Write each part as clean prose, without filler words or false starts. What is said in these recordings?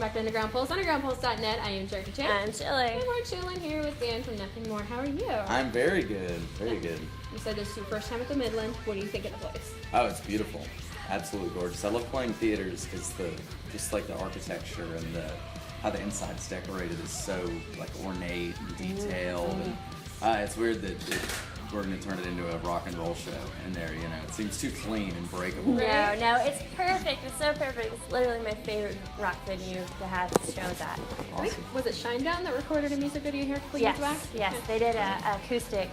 back to Underground Pulse, undergroundpulse.net. I am Jerica J. I'm chilling. And we're chilling here with Dan from Nothing More. How are you? I'm very good, very good. You said this is your first time at the Midland. What do you think of the place? Oh, it's beautiful. Absolutely gorgeous. I love playing theaters because just like the architecture and how the inside's decorated is so like ornate and detailed. And it's weird that we're going to turn it into a rock and roll show in there, you know. It seems too clean and breakable. No, it's perfect. It's so perfect. It's literally my favorite rock venue to have shows at. Awesome. Was it Shinedown that recorded a music video here a couple years back? Yes, they did an acoustic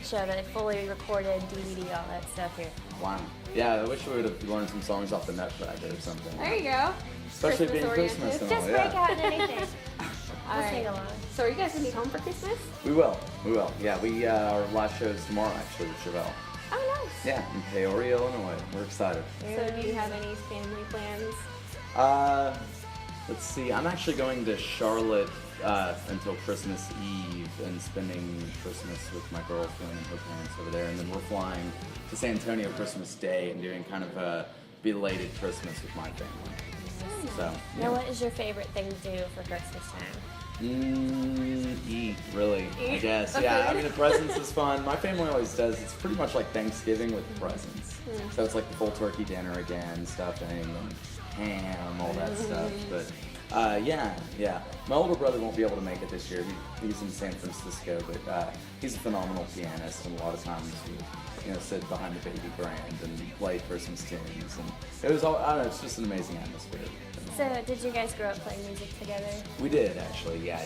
show that they fully recorded, DVD, all that stuff here. Wow. Yeah, I wish we would have learned some songs off the Nutcracker or something. There you go. Especially being Christmas-oriented. Christmas and Just all, break yeah. out in anything. All We'll sing right. along. So are you guys going to be home for Christmas? We will. Yeah, our last show is tomorrow actually with Chevelle. Oh, nice. Yeah, in Peoria, Illinois. We're excited. So do you have any family plans? Let's see. I'm actually going to Charlotte until Christmas Eve and spending Christmas with my girlfriend and her parents over there, and then we're flying to San Antonio Christmas Day and doing kind of a belated Christmas with my family. So. Now, what is your favorite thing to do for Christmas time? Eat, really, I Eat. guess. Okay. Yeah, I mean, the presents is fun. My family always does. It's pretty much like Thanksgiving with presents. So it's like the full turkey dinner again, stuffing and ham, all that stuff. But yeah. My older brother won't be able to make it this year. He's in San Francisco, but he's a phenomenal pianist, and a lot of times we, sit behind the baby grand and play Christmas tunes. And it was all, I don't know, it's just an amazing atmosphere. So, did you guys grow up playing music together? We did, actually, yeah.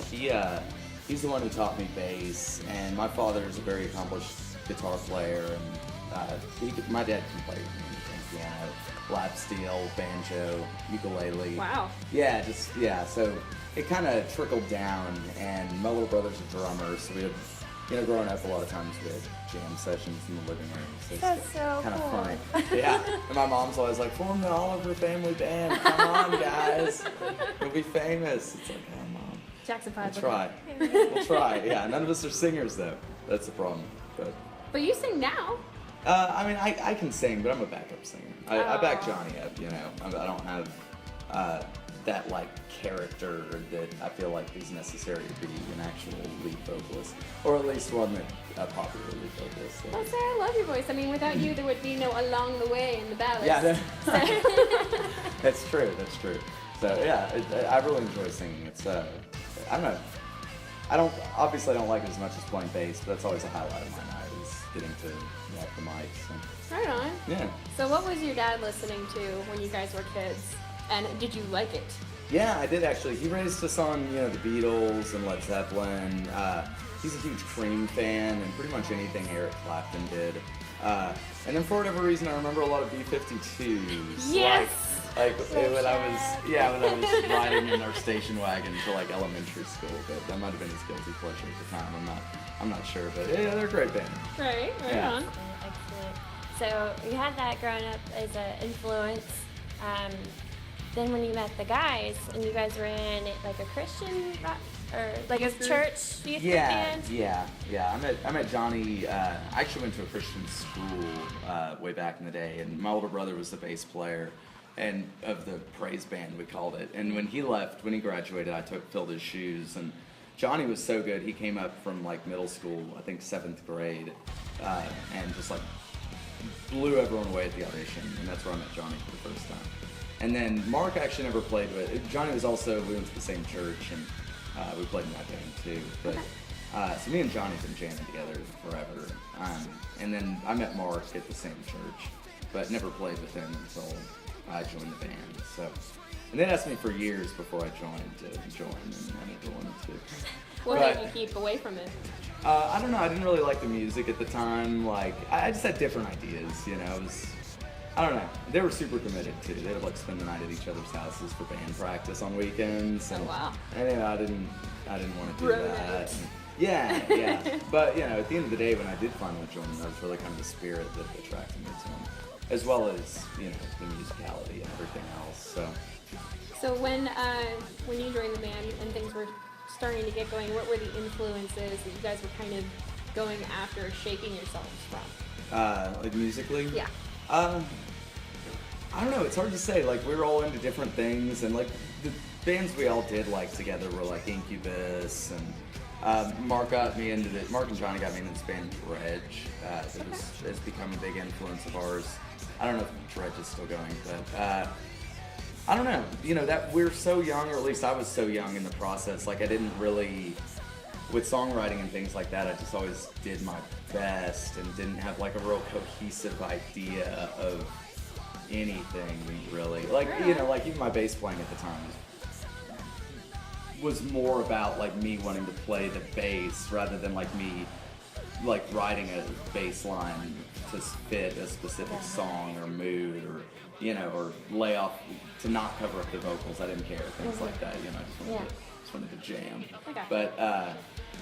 He's the one who taught me bass, and my father is a very accomplished guitar player, and my dad can play anything, piano, lap steel, banjo, ukulele. Wow. Yeah, so it kind of trickled down, and my little brother's a drummer, so we had, growing up a lot of times we had jam sessions in the living room. So That's so kind of cool. funny. Yeah, and my mom's always like, form the Oliver family band, come on guys, you'll be famous. It's like, oh mom, Jackson 5. we'll try, yeah, none of us are singers though, that's the problem. But you sing now. I mean, I can sing, but I'm a backup singer. I back Johnny up, I don't have that like character that I feel like is necessary to be an actual lead vocalist, or at least one that a popular lead vocalist. Well, Sarah, I love your voice. I mean, without you, there would be no Along the Way in the ballads. Yeah, that's true. So yeah, I really enjoy singing. It's I don't know. I don't like it as much as playing bass, but that's always a highlight of my night is getting to walk the mic. So. Right on. Yeah. So what was your dad listening to when you guys were kids? And did you like it? Yeah, I did actually. He raised us on, the Beatles and Led Zeppelin. He's a huge Cream fan and pretty much anything Eric Clapton did. And then for whatever reason, I remember a lot of B-52s. Yes! Like when I was riding in our station wagon for like elementary school. But that might have been his guilty pleasure at the time. I'm not sure, but yeah, they're a great band. Right Yeah. on. Excellent. So, you had that growing up as an influence. Then when you met the guys, and you guys were in like a Christian rock, or like a church youth band? Yeah. I met Johnny. I actually went to a Christian school way back in the day, and my older brother was the bass player, and of the praise band we called it. And when he graduated, I filled his shoes. And Johnny was so good. He came up from like middle school, I think 7th grade, and just like blew everyone away at the audition. And that's where I met Johnny for the first time. And then Mark actually never played with. Johnny was also, we went to the same church, and we played in that band too. But so me and Johnny have been jamming together forever. And then I met Mark at the same church, but never played with him until I joined the band. So, and they asked me for years before I joined to join, and I never wanted to. What But- made you keep away from it? I don't know. I didn't really like the music at the time. Like I just had different ideas. It was. I don't know. They were super committed too. They'd like spend the night at each other's houses for band practice on weekends. And, Oh, wow. And I didn't want to do Bro that. night. And, yeah. But at the end of the day, when I did finally join them, that was really kind of the spirit that attracted me to them, as well as the musicality and everything else. So when you joined the band and things were starting to get going, what were the influences that you guys were kind of going after, shaking yourselves from? Like musically. Yeah. I don't know. It's hard to say. Like we were all into different things, and like bands we all did like together were like Incubus, and Mark and Johnny got me into this band Dredge. It's become a big influence of ours. I don't know if Dredge is still going, but I don't know. You know, that we're so young, or at least I was so young in the process. Like I didn't really, with songwriting and things like that, I just always did my best and didn't have like a real cohesive idea of anything really. Like, you know, like even my bass playing at the time was more about like me wanting to play the bass rather than like me like writing a bass line to fit a specific song or mood, or you know, or lay off to not cover up the vocals. I didn't care, things like that, you know, I just wanted to jam. Okay. But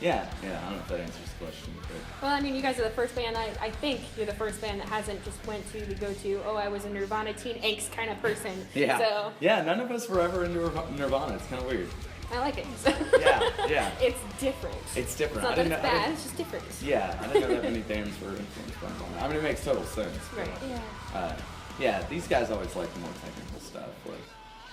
yeah, I don't know if that answers the question. But. Well, I mean, you guys are the first band, I think you're the first band that hasn't just went to the go-to, oh, I was a Nirvana teen angst kind of person. Yeah. So Yeah, none of us were ever into Nirvana. It's kind of weird. I like it. Yeah. It's different. It's different. It's not that it's bad, it's just different. Yeah, I didn't know that many bands were influenced by Nirvana. I mean, it makes total sense. Right. Yeah. Yeah, these guys always like the more technical stuff, like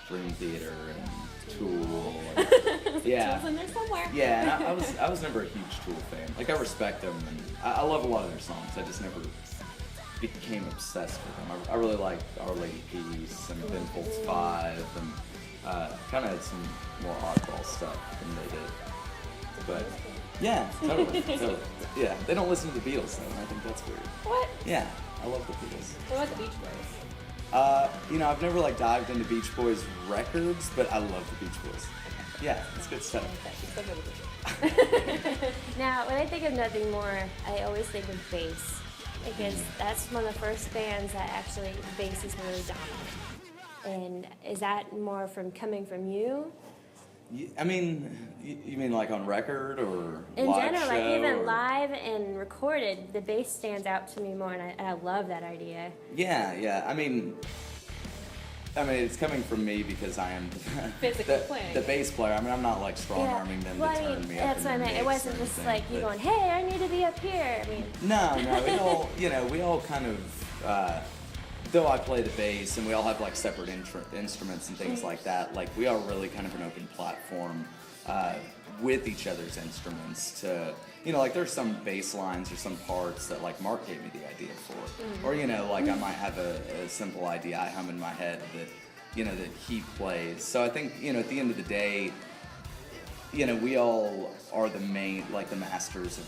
Dream Theater and Tool. And, yeah. Tool's in there somewhere. Yeah, and I was never a huge Tool fan. Like, I respect them, and I love a lot of their songs. I just never became obsessed with them. I really liked Our Lady Peace and Ben Folds 5, and kind of had some more oddball stuff than they did. But yeah, totally. Yeah, they don't listen to the Beatles though, and I think that's weird. What? Yeah, I love the Beatles. What about the Beach Boys? You know, I've never like dived into Beach Boys records, but I love the Beach Boys. Yeah, it's good stuff. Now, when I think of Nothing More, I always think of bass, because that's one of the first bands that actually bass is really dominant. And is that more coming from you? I mean, you mean like on record or In live general, show, like even or? live and recorded, the bass stands out to me more, and I love that idea. Yeah. I mean, it's coming from me because I am Physically playing. the bass player. I mean, I'm not like strong arming them Well, to I turn mean, me up. that's what I in the meant. It mix wasn't or just anything, like you but- going, "Hey, I need to be up here." I mean, No, we all kind of, though I play the bass and we all have like separate instruments and things like that, like we are really kind of an open platform with each other's instruments to, you know, like there's some bass lines or some parts that like Mark gave me the idea for. Or, you know, like I might have a simple idea I hum in my head that, you know, that he plays. So I think, you know, at the end of the day, you know, we all are the masters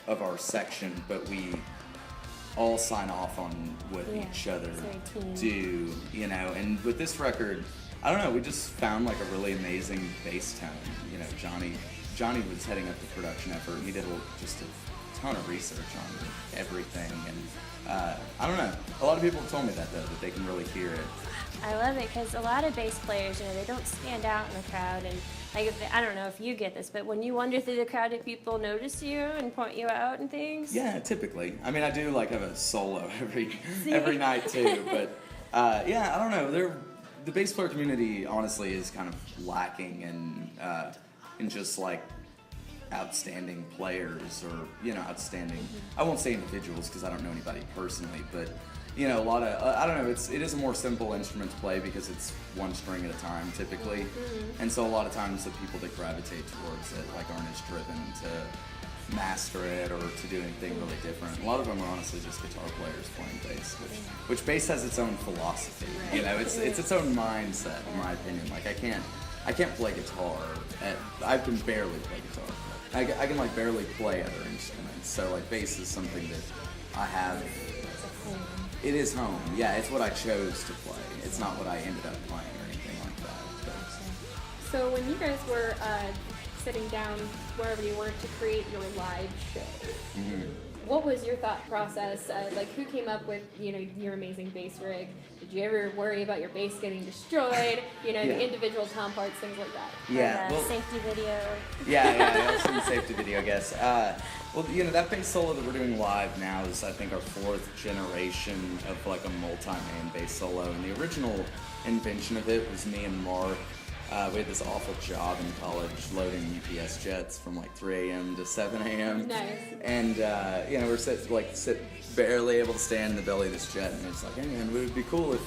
of our section, but we all sign off on what each other it's very team. do, you know. And with this record, I don't know, we just found like a really amazing bass tone. You know, Johnny was heading up the production effort. He did just a ton of research on everything, and I don't know. A lot of people have told me that though, that they can really hear it. I love it because a lot of bass players, you know, they don't stand out in the crowd, and like I don't know if you get this, but when you wander through the crowd, do people notice you and point you out and things? Yeah, typically. I mean, I do like have a solo every night too, but yeah, I don't know. The bass player community honestly is kind of lacking in just like outstanding players, or you know, outstanding. I won't say individuals because I don't know anybody personally, but you know, a lot of I don't know. It is a more simple instrument to play because it's one string at a time typically, and so a lot of times the people that gravitate towards it like aren't as driven to master it or to do anything really different. A lot of them are honestly just guitar players playing bass, which bass has its own philosophy. You know, it's its own mindset in my opinion. Like I can't play guitar. I can barely play guitar. I can like barely play other instruments. So like bass is something that I have. It is home. Yeah, it's what I chose to play. It's not what I ended up playing or anything like that. But. So when you guys were sitting down wherever you were to create your live show, what was your thought process? Like, who came up with, you know, your amazing bass rig? Did you ever worry about your bass getting destroyed? You know, the individual tom parts, things like that. Yeah. Or the Well, safety video. yeah. Also in the safety video, I guess. Well, you know, that bass solo that we're doing live now is, I think, our 4th generation of like a multi-man bass solo. And the original invention of it was me and Mark. We had this awful job in college loading UPS jets from like 3 a.m. to 7 a.m. Nice. And, you know, we're sit barely able to stand in the belly of this jet. And it's like, hey man, would it be cool if,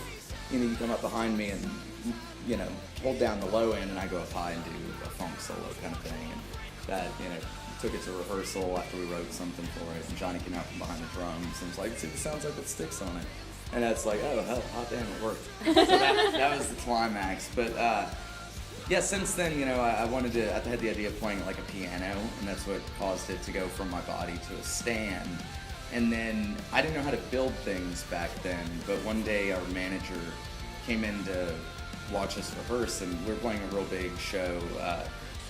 you know, you come up behind me and hold down the low end and I go up high and do a funk solo kind of thing. And that, took it to rehearsal after we wrote something for it. And Johnny came out from behind the drums and was like, see, it sounds like with sticks on it. And that's like, oh, hell, hot damn, it worked. So that was the climax. But yeah, since then, I wanted to, I had the idea of playing it like a piano, and that's what caused it to go from my body to a stand. And then I didn't know how to build things back then, but one day our manager came in to watch us rehearse, and we were playing a real big show.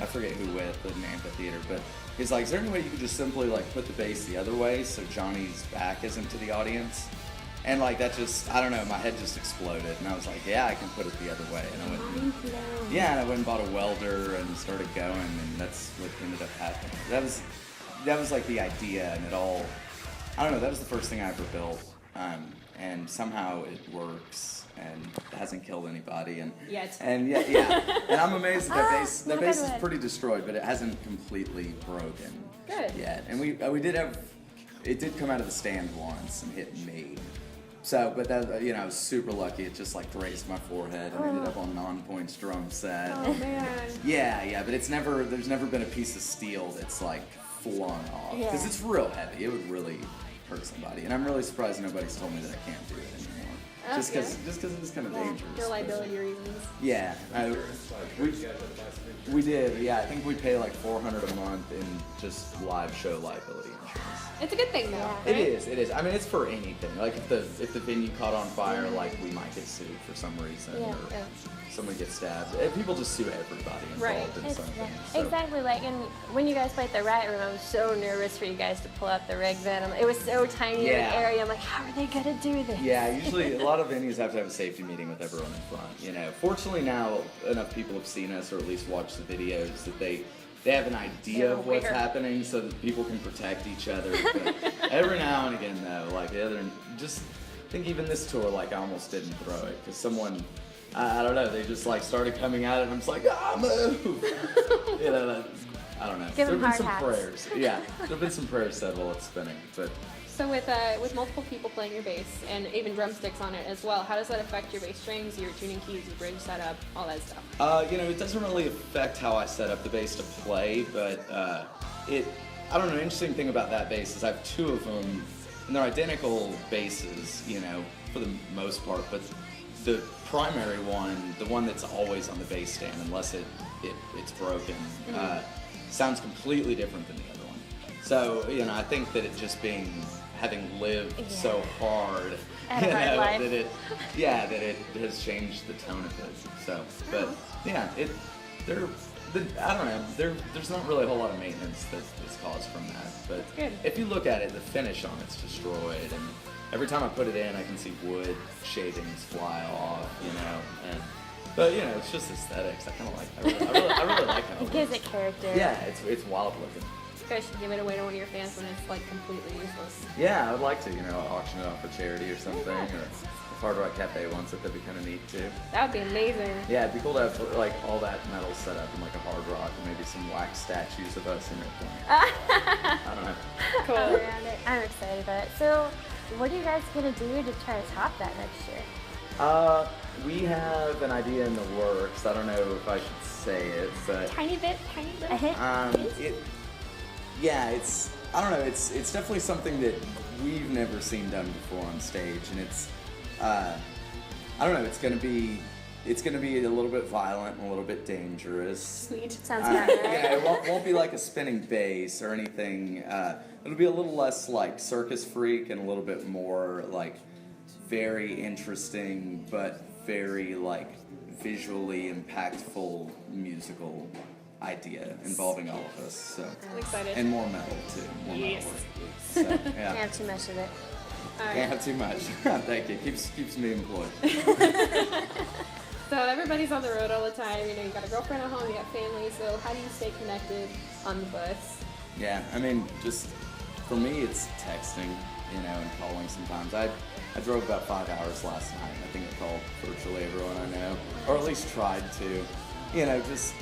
I forget who with, an amphitheater, but he's like, is there any way you could just simply like put the bass the other way so Johnny's back isn't to the audience? And like that just, I don't know, my head just exploded, and I was like, yeah, I can put it the other way. And I went, and I went and bought a welder and started going, and that's what ended up happening. That was like the idea, and it all, I don't know, that was the first thing I ever built, and somehow it works and hasn't killed anybody, and yet. And yeah, and I'm amazed that bass is pretty destroyed, but it hasn't completely broken yet. And we did have, it did come out of the stand once and hit me. So, but that, I was super lucky. It just like grazed my forehead and ended up on Non-Point's drum set. Oh man. Yeah, but there's never been a piece of steel that's like flung off, because it's real heavy. It would really hurt somebody, and I'm really surprised nobody's told me that I can't do it anymore. Just because it's kind of dangerous. For liability reasons. Yeah, we did. Yeah, I think we pay like $400 a month in just live show liability insurance. It's a good thing though. Yeah. Right? It is. I mean, it's for anything. Like if the venue caught on fire, like we might get sued for some reason, or someone gets stabbed. People just sue everybody involved in something. So. Exactly. Like, and when you guys played at the Riot Room, I was so nervous for you guys to pull up the rig then. It was so tiny of an area. I'm like, how are they gonna do this? Yeah, usually a lot of venues have to have a safety meeting with everyone in front. Fortunately now enough people have seen us, or at least watched the videos, that they have an idea of what's happening, so that people can protect each other. But every now and again, though, like just I think even this tour, like I almost didn't throw it because someone, I don't know, they just like started coming at it, and I'm just like, move. I don't know. Give them hard some hats. prayers. Yeah, there've been some prayers said while it's spinning, but. So with multiple people playing your bass and even drumsticks on it as well, how does that affect your bass strings, your tuning keys, your bridge setup, all that stuff? It doesn't really affect how I set up the bass to play, but I don't know, an interesting thing about that bass is I have two of them, and they're identical basses, for the most part, but the primary one, the one that's always on the bass stand, unless it's broken, sounds completely different than the other one. So, I think that it just having lived so hard, that it has changed the tone of it. So, but yeah, I don't know. There's not really a whole lot of maintenance that is caused from that. But if you look at it, the finish on it's destroyed, and every time I put it in, I can see wood shavings fly off, But it's just aesthetics. I kind of like. I really like how it gives it character. Yeah, it's wild looking. You guys should give it away to one of your fans when it's like completely useless. Yeah, I would like to, auction it off for charity or something, or if Hard Rock Cafe wants it, that'd be kind of neat too. That would be amazing. Yeah, it'd be cool to have like all that metal set up in like a Hard Rock, and maybe some wax statues of us in there playing. I don't know. Cool. I'm excited about it. So, what are you guys gonna do to try to top that next year? We have an idea in the works. I don't know if I should say it, but Tiny bit. A hint? I don't know, it's definitely something that we've never seen done before on stage, and it's I don't know, it's gonna be a little bit violent and a little bit dangerous. Sweet. Sounds good. Yeah, it won't be like a spinning bass or anything. It'll be a little less like Circus Freak and a little bit more like very interesting but very like visually impactful musical idea involving all of us. So I'm excited. and more metal too. More metal. So yeah. Can't have too much of it. Can't have too much. Thank you. Keeps me employed. So everybody's on the road all the time. You got a girlfriend at home, you got family. So how do you stay connected on the bus? Yeah, I mean, just for me, it's texting, and calling sometimes. I drove about 5 hours last night. I think I called virtually everyone I know, or at least tried to. Just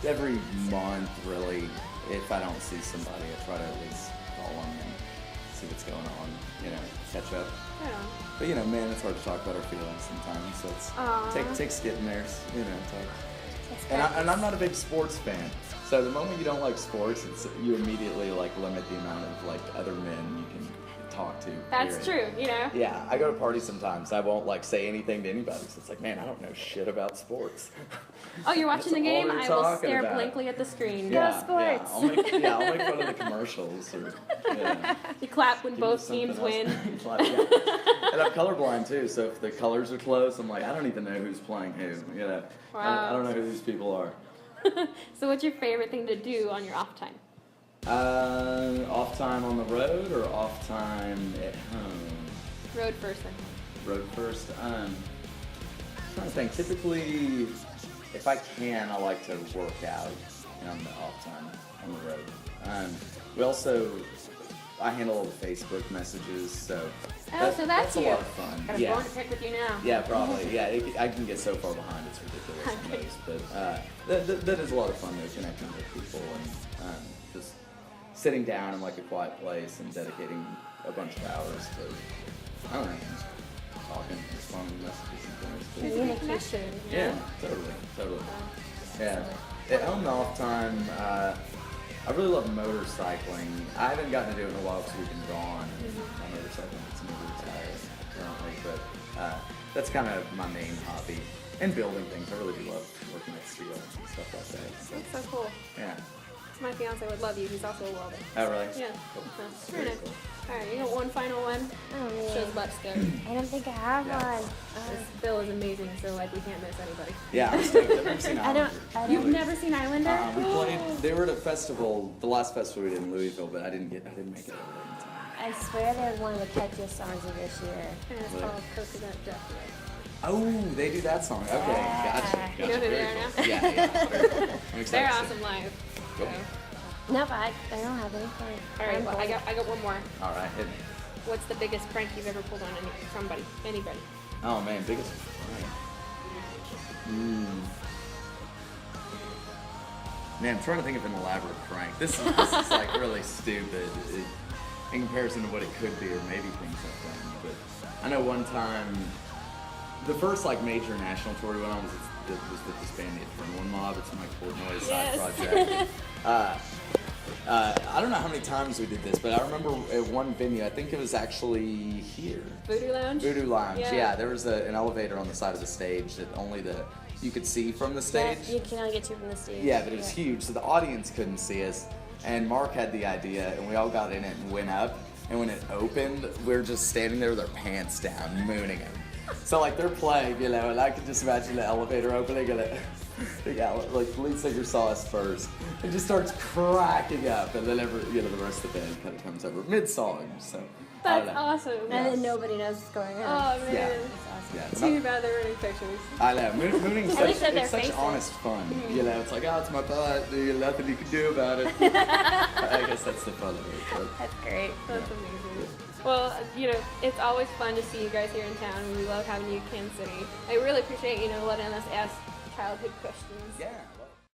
every month, really. If I don't see somebody, I try to at least call them and see what's going on, catch up. Yeah. But man, it's hard to talk about our feelings sometimes, so it's takes getting there, And I'm not a big sports fan, so the moment you don't like sports, you immediately limit the amount of other men you can talk to. That's true, Yeah, I go to parties sometimes. I won't say anything to anybody. So it's man, I don't know shit about sports. Oh, you're watching the That's game? all I they're will talking stare about. blankly at the screen. Yeah. sports. I'll make fun of the commercials. You clap when Give me both something teams else. win. And I'm colorblind too, so if the colors are close, I'm I don't even know who's playing who. Wow. I don't know who these people are. So what's your favorite thing to do on your off time? Off time on the road or off time at home? Road first then. Road first. I'm trying to think. Typically, if I can, I like to work out on the off time on the road. I handle all the Facebook messages, so So that's a you. lot of fun. Got a Yeah. bone to pick with you now. Yeah, probably. Yeah, I can get so far behind, it's ridiculous on those. But that is a lot of fun, though, connecting with people and just sitting down in a quiet place and dedicating a bunch of hours to, I don't know, just talking, responding to messages and things. Communication. Yeah, totally. Yeah. At home, the off time, I really love motorcycling. I haven't gotten to do it in a while because we've been gone. My motorcycling gets me retired currently, but that's kind of my main hobby. And building things. I really do love working with steel and stuff like that. So, That's so cool. yeah. My fiance would love you. He's also a welder. Oh, really? Yeah. Cool. So, Very very nice. cool. All right, you got one final one. Oh, Shows man. butt scope. I don't think I have Yeah. one. This Bill is amazing, so we can't miss anybody. Yeah, I'm stoked. I've never seen I don't. Islander. You've never seen Islander? We played. They were at a festival, the last festival we did in Louisville, but I didn't make it over there in time. I swear they're one of the catchiest songs of this year. And it's Really? called Coconut Death Ray. Oh, they do that song. Okay, gotcha. You know who they Very are cool. now? Yeah, very cool. I'm excited They're to see awesome it. live. Cool. So. No, but I don't have anything. All right, well, I got one more. All right, hit me. What's the biggest prank you've ever pulled on anybody? Oh man, biggest prank. Man, I'm trying to think of an elaborate prank. This is really stupid in comparison to what it could be, or maybe things I've done. But I know one time, the first major national tour we went on was with this band, the Adrenaline Mob. It's my Portnoy side project. I don't know how many times we did this, but I remember at one venue, I think it was actually here. Voodoo Lounge? Voodoo Lounge, Yeah. yeah. There was an elevator on the side of the stage that only you could see from the stage. Yeah, you can only get to from the stage. Yeah, but it was huge, so the audience couldn't see us. And Mark had the idea, and we all got in it and went up. And when it opened, we were just standing there with our pants down, mooning them. So they're playing, and I could just imagine the elevator opening, and the lead singer saw us first, and just starts cracking up, and then the rest of the band kind of comes over mid-song. So I don't That's know. awesome. And then nobody knows what's going on. Oh, man. Yeah. That's awesome. Yeah, it's Too not- bad they're running pictures. I know. Mooning's At least such, at their it's such faces. honest fun. It's it's my butt. There's nothing you can do about it. I guess that's the fun of it. But That's great. That's amazing. Well, it's always fun to see you guys here in town. We love having you in Kansas City. I really appreciate, letting us ask childhood questions. yeah.